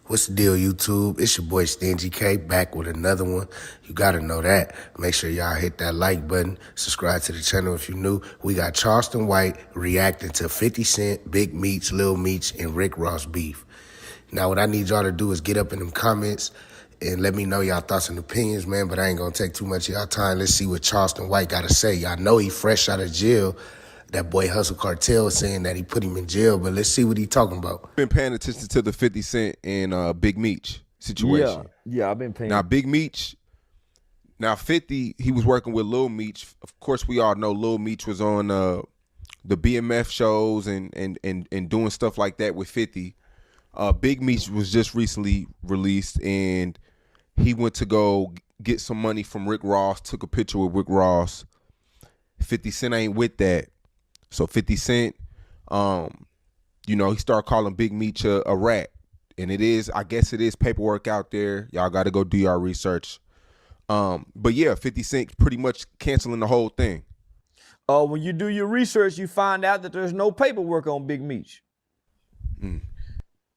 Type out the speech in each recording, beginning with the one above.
What's the deal, YouTube? It's your boy Stingy K back with another one. You gotta know that. Make sure y'all hit that like button. Subscribe to the channel if you're new. We got Charleston White reacting to 50 Cent, Big Meech, Lil Meech, and Rick Ross beef. Now, what I need y'all to do is get up in them comments and let me know y'all thoughts and opinions, man. But I ain't gonna take too much of y'all time. Let's see what Charleston White gotta say. Y'all know he fresh out of jail. That boy Hustle Cartel saying that he put him in jail, but let's see what he talking about. Been paying attention to the 50 Cent and Big Meech situation. Yeah, I've been paying. Now, Big Meech, now 50, he was working with Lil Meech. Of course, we all know Lil Meech was on the BMF shows and doing stuff like that with 50. Big Meech was just recently released, and he went to go get some money from Rick Ross, took a picture with Rick Ross. 50 Cent ain't with that. So 50 Cent, you know, he started calling Big Meech a rat. And it is, I guess it is paperwork out there. Y'all got to go do your research. But yeah, 50 Cent pretty much canceling the whole thing. When you do your research, you find out that there's no paperwork on Big Meech.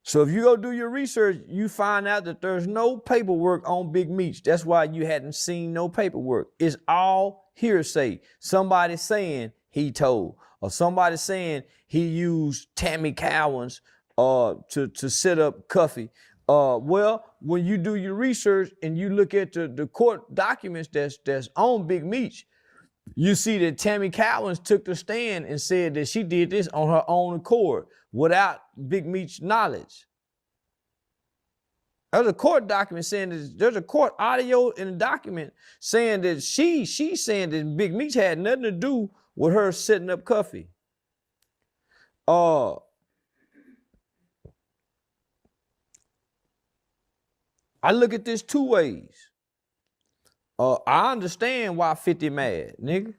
So if you go do your research, you find out that there's no paperwork on Big Meech. That's why you hadn't seen no paperwork. It's all hearsay. Somebody saying he told, or somebody saying he used Tammy Cowan's to set up Cuffy. Well, when you do your research and you look at the court documents that's on Big Meech, you see that Tammy Cowans took the stand and said that she did this on her own accord without Big Meech's knowledge. There's a court document saying that there's a court audio in the document saying that she's saying that Big Meech had nothing to do with her setting up Cuffy. I look at this two ways. I understand why 50 mad, nigga.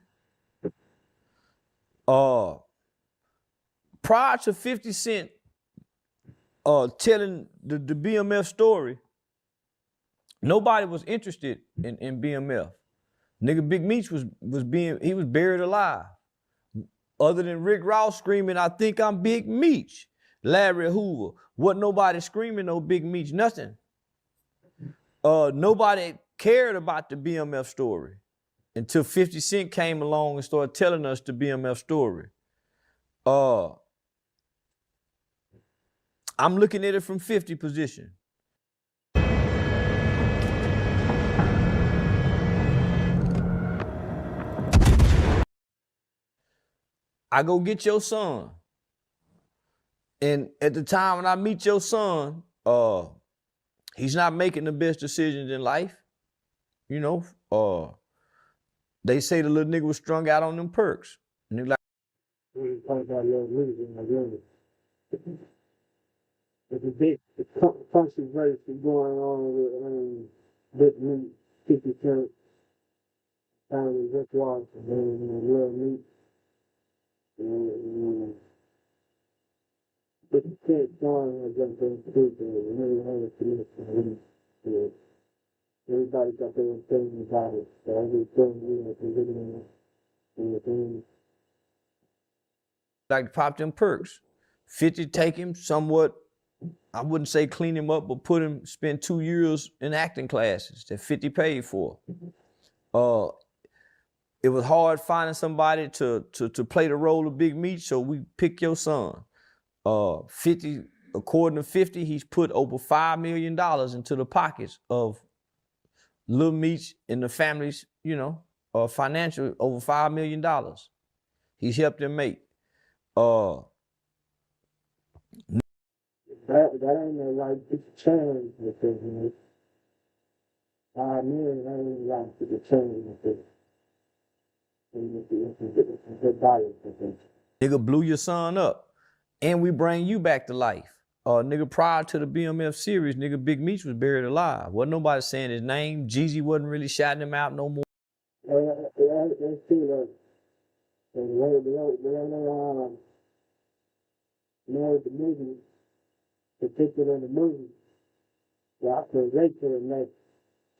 Prior to 50 Cent telling the BMF story, nobody was interested in BMF. Nigga, Big Meech was buried alive. Other than Rick Ross screaming, "I think I'm Big Meech." Larry Hoover, wasn't nobody screaming no Big Meech, nothing. Nobody cared about the BMF story until 50 Cent came along and started telling us the BMF story. I'm looking at it from 50 position. I go get your son. And at the time when I meet your son, he's not making the best decisions in life. You know, they say the little nigga was strung out on them perks. And they're like, there's a big controversy going on with Big Meech, 50 Cent, and Rick Ross, and Lil Meech. But you can't join against those two things. Everybody got their own thing about it. So everything, like to pop them perks. 50 take him somewhat, I wouldn't say clean him up, but spend 2 years in acting classes that 50 paid for. It was hard finding somebody to play the role of Big Meech, so we pick your son. 50, according to 50, he's put over $5 million into the pockets of Lil Meech and the family's, you know, financial, over $5 million. He's helped them make. that ain't no right to change with this, you know. $5 million ain't right to change with this. Nigga blew your son up, and we bring you back to life. Nigga, prior to the BMF series, nigga, Big Meech was buried alive. Wasn't nobody saying his name. Jeezy wasn't really shouting him out no more. Let's see that. The movie, particularly in the movie, I could wait till the next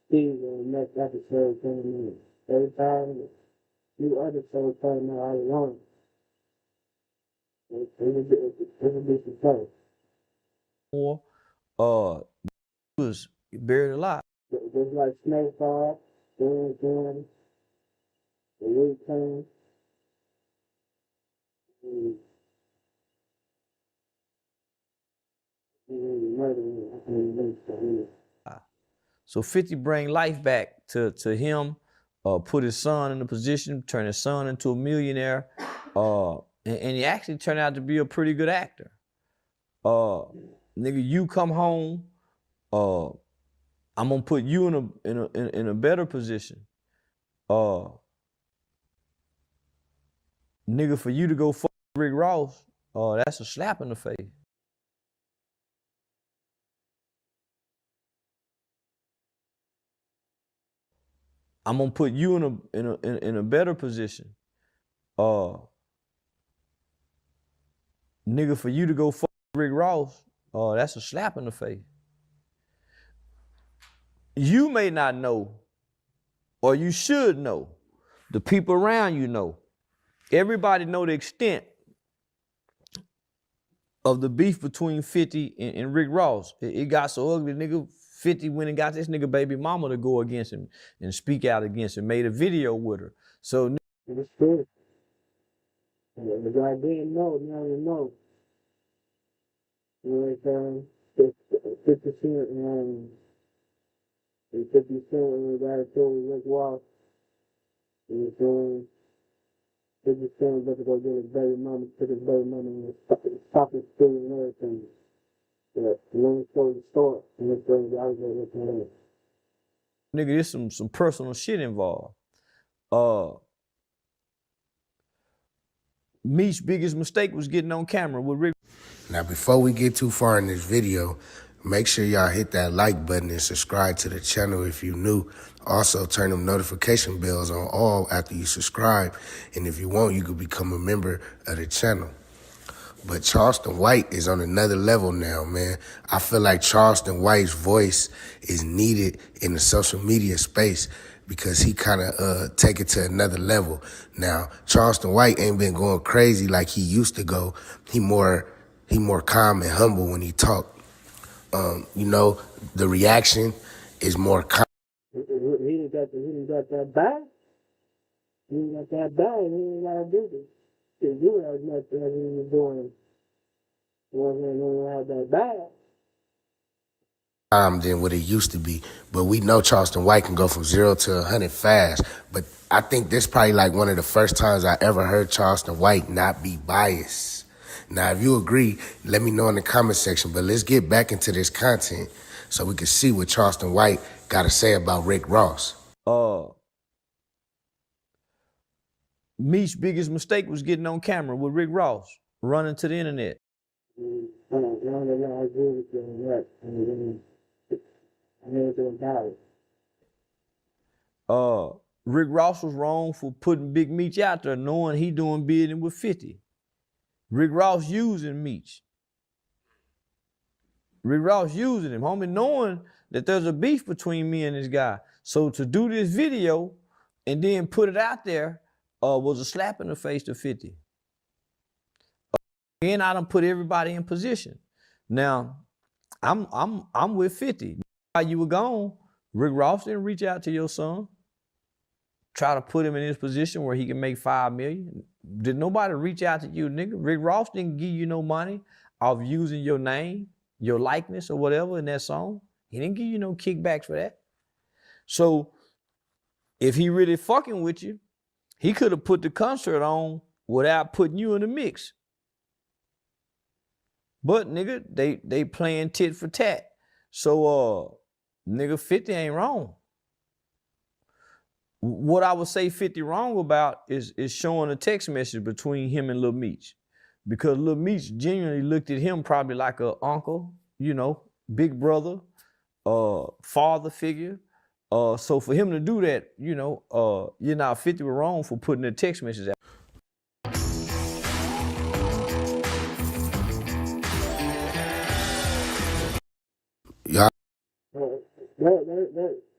season, the next episode, 10 minutes. Every time few other shows talking about how they want it. It'll be some fun. More, was buried alive. Just like Snake Fire, the Wu-Tang, So 50 bring life back to him, put his son in a position, turn his son into a millionaire, and he actually turned out to be a pretty good actor. Nigga, you come home, I'm gonna put you in a better position. Nigga, for you to go fuck Rick Ross, that's a slap in the face. I'm gonna put you in a better position. Nigga, for you to go fuck Rick Ross, that's a slap in the face. You may not know, or you should know. The people around you know. Everybody know the extent of the beef between 50 and Rick Ross. It got so ugly, nigga. 50 went and got this nigga baby mama to go against him and speak out against him, made a video with her. So it's true. The guy didn't know, now you know. You know what I'm saying? 50 Cent and 50 Cent and the guy told Rick Ross, you know what I'm saying? 50 Cent about to go get his baby mama, took his baby mama and stop his school and everything. But long story short, and this brings out there with him. Nigga, there's some personal shit involved. Meech's biggest mistake was getting on camera with Rick. Now, before we get too far in this video, make sure y'all hit that like button and subscribe to the channel if you're new. Also, turn them notification bells on all after you subscribe. And if you want, you could become a member of the channel. But Charleston White is on another level now, man. I feel like Charleston White's voice is needed in the social media space because he kind of take it to another level. Now, Charleston White ain't been going crazy like he used to go. He more calm and humble when he talk. You know, the reaction is more calm. He didn't got that bad. He didn't got that bad. He didn't got to do this. He do as much as he was doing. He wasn't have that bad. Than what it used to be. But we know Charleston White can go from 0 to 100 fast. But I think this probably like one of the first times I ever heard Charleston White not be biased. Now, if you agree, let me know in the comment section. But let's get back into this content so we can see what Charleston White got to say about Rick Ross. Meech's biggest mistake was getting on camera with Rick Ross, running to the internet. Rick Ross was wrong for putting Big Meech out there, knowing he doing business with 50. Rick Ross using Meech. Rick Ross using him, homie, knowing that there's a beef between me and this guy. So to do this video and then put it out there was a slap in the face to 50. And I done put everybody in position. Now, I'm with 50. While you were gone, Rick Ross didn't reach out to your son, try to put him in his position where he can make $5 million. Did nobody reach out to you, nigga? Rick Ross didn't give you no money off using your name, your likeness or whatever in that song. He didn't give you no kickbacks for that. So if he really fucking with you, he could have put the concert on without putting you in the mix. But nigga, they playing tit for tat. So nigga, 50 ain't wrong. What I would say 50 wrong about is showing a text message between him and Lil Meech. Because Lil Meech genuinely looked at him probably like a uncle, you know, big brother, father figure. So for him to do that, you know, you're not 50 were wrong for putting a text message out. Yeah.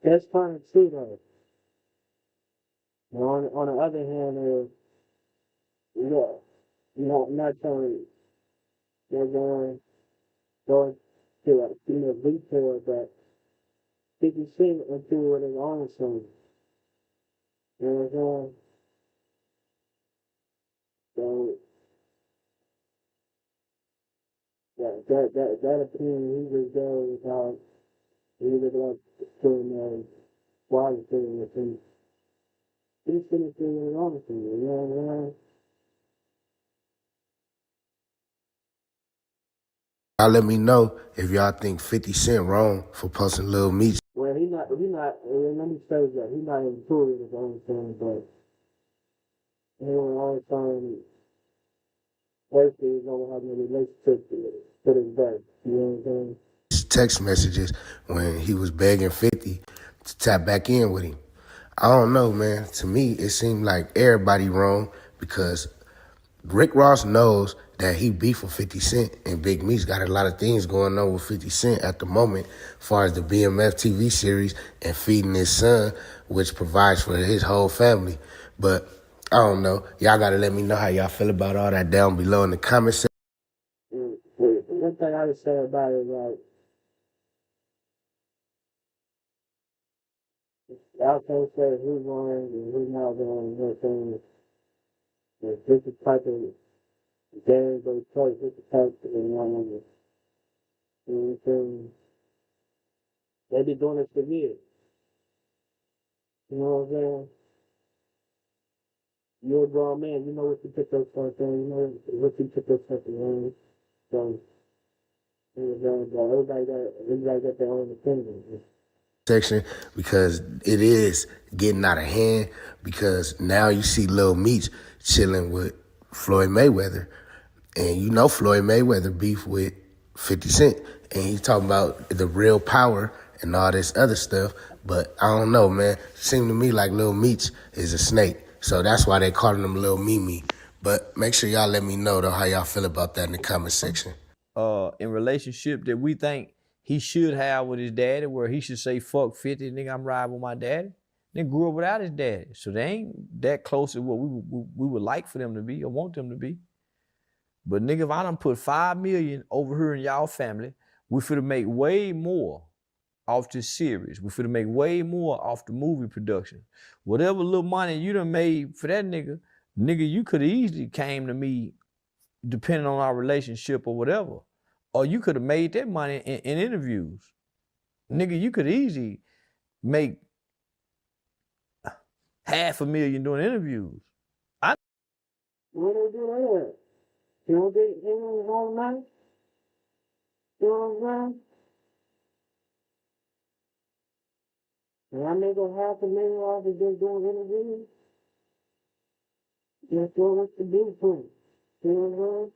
That's kind of true though. And on the other hand, not trying to go to like detail, but 50 Cent into it his own song. You know what I'm saying? So that opinion he was there without he was like putting quality with him. He's finished doing his own thing, you know what I'm saying? Y'all let me know if y'all think 50 Cent wrong for posting Lil Meech. Well, let me say that, he's not even touring his own thing, but he was always trying basically don't have no relationship to this day. You know what I'm saying? Text messages when he was begging 50 to tap back in with him. I don't know, man. To me, it seemed like everybody wrong because Rick Ross knows that he beef with 50 Cent, and Big Meech got a lot of things going on with 50 Cent at the moment as far as the BMF TV series and feeding his son, which provides for his whole family. But I don't know. Y'all got to let me know how y'all feel about all that down below in the comments. One thing I would say about it is like, y'all can't say who's going and who's not going, you know what I'm saying? This is type of game they play, this is type of, you know what I'm saying? They be doing this for years. You know what I'm saying? You're a grown man, you know what you took those sort of things, you know what you took those sort of things. So, everybody got their own opinion. Section because it is getting out of hand because now you see Lil Meech chilling with Floyd Mayweather, and you know Floyd Mayweather beef with 50 Cent, and he's talking about the real power and all this other stuff. But I don't know, man. It seemed to me like Lil Meech is a snake, so that's why they calling him Lil Mimi. But make sure y'all let me know though how y'all feel about that in the comment section. In relationship that we think he should have with his daddy, where he should say, fuck 50, nigga, I'm riding with my daddy. They grew up without his daddy. So they ain't that close to what we would like for them to be or want them to be. But nigga, if I done put $5 million over here in y'all family, we finna make way more off this series. We finna make way more off the movie production. Whatever little money you done made for that nigga, you could have easily came to me depending on our relationship or whatever. Or you could have made that money in interviews. Nigga, you could easily make $500,000 doing interviews. What they do that? You don't get his own money? You know what I'm saying? And I make $500,000 off of just doing interviews. That's what's the big thing. You know what I'm saying?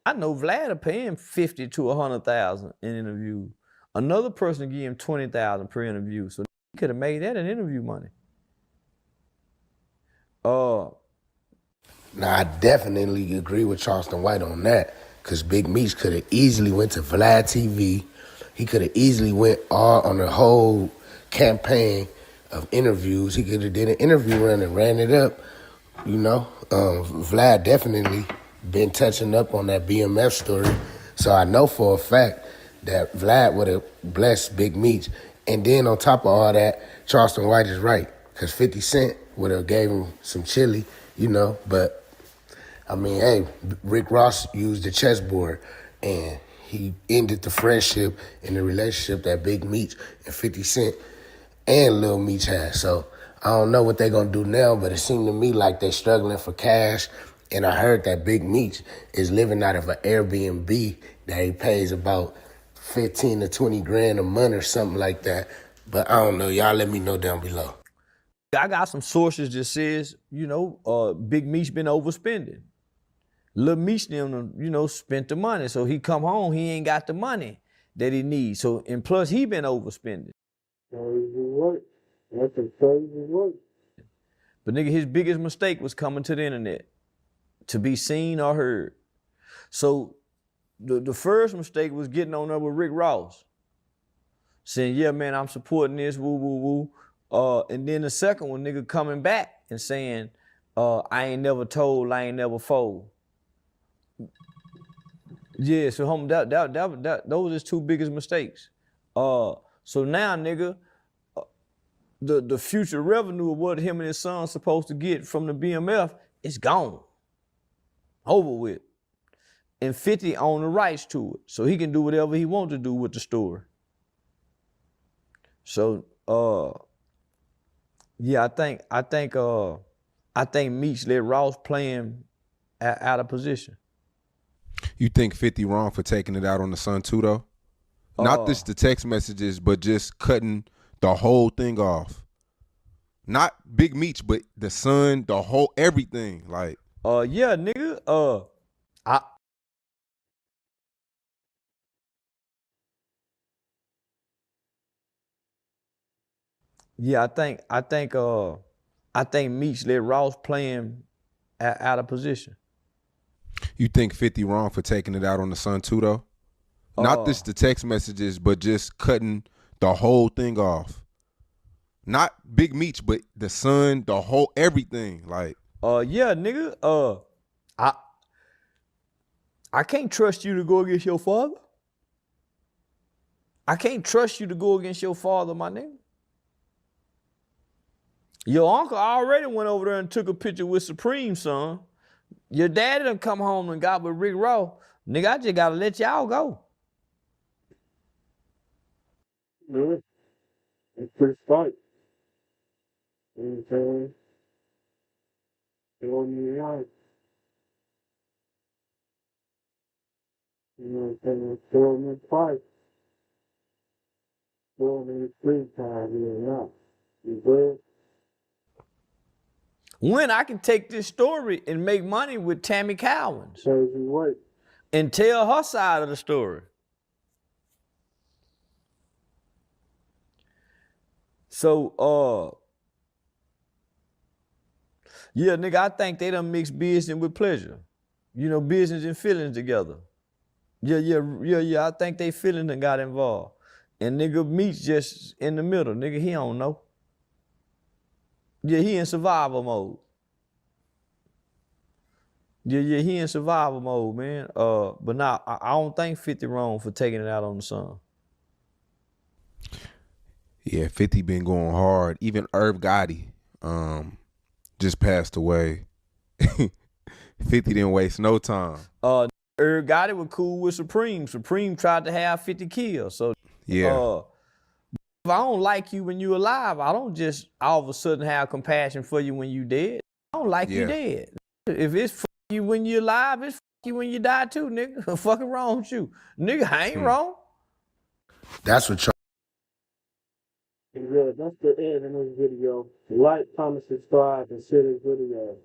I know Vlad will pay him $50,000 to $100,000 in interviews. Another person give him $20,000 per interview. So he could have made that in interview money. Now, I definitely agree with Charleston White on that because Big Meech could have easily went to Vlad TV. He could have easily went all on the whole campaign of interviews. He could have did an interview run and ran it up, you know. Vlad definitely been touching up on that BMF story. So I know for a fact that Vlad would have blessed Big Meech. And then on top of all that, Charleston White is right because 50 Cent would have gave him some chili, you know, but I mean, hey, Rick Ross used the chessboard and he ended the friendship and the relationship that Big Meech and 50 Cent and Lil Meech had. So I don't know what they're going to do now, but it seemed to me like they're struggling for cash. And I heard that Big Meech is living out of an Airbnb that he pays about 15 to 20 grand a month or something like that. But I don't know. Y'all let me know down below. I got some sources that says, Big Meech been overspending. Lil Meech them, spent the money. So he come home, he ain't got the money that he needs. So, and plus he been overspending. Crazy work. That's some crazy work. But nigga, his biggest mistake was coming to the internet to be seen or heard. So the first mistake was getting on up with Rick Ross. Saying, yeah, man, I'm supporting this, woo, woo, woo. And then the second one, nigga coming back and saying, I ain't never told, I ain't never fold. Yeah, so homie, those is two biggest mistakes. So now, nigga, the future revenue of what him and his son supposed to get from the BMF is gone. Over with. And 50 own the rights to it. So he can do whatever he wants to do with the story. So yeah, I think Meech let Ross play him out of position. You think 50 wrong for taking it out on the son too, though? Not just the text messages, but just cutting the whole thing off. Not Big Meech, but the son, the whole everything. Like, yeah, nigga. Yeah, I think Meech let Ross play him out of position. you think 50 wrong for taking it out on the son too, though? Not just the text messages, but just cutting the whole thing off. Not Big Meech, but the son, the whole everything. Like, Yeah, nigga. I can't trust you to go against your father. I can't trust you to go against your father, my nigga. Your uncle already went over there and took a picture with Supreme, son. Your daddy done come home and got with Rick Ross. Nigga, I just gotta let y'all go. Yeah. It's pretty fight. You know what I'm saying? Show me right. You know what I'm saying? Show me fight. Show me free time, you know. You good? When I can take this story and make money with Tammy Cowens Crazy work. and tell her side of the story. So, yeah, nigga, I think they done mixed business with pleasure. You know, business and feelings together. Yeah. I think they feelings done got involved. And nigga, Meech just in the middle. Nigga, he don't know. Yeah, he in survival mode. Yeah, he in survival mode, man. But now I don't think 50 wrong for taking it out on the son. yeah, 50 been going hard. Even Irv Gotti just passed away. 50 didn't waste no time. Irv Gotti was cool with Supreme. Supreme tried to have 50 kills. So Yeah. if I don't like you when you alive, I don't just all of a sudden have compassion for you when you dead. I don't like you dead. If it's fuck you when you alive, it's fuck you when you die too, nigga. What fucking wrong with you? Nigga, I ain't wrong. That's what y'all. Yeah, that's the end of this video. Like, comment, subscribe, and share this video.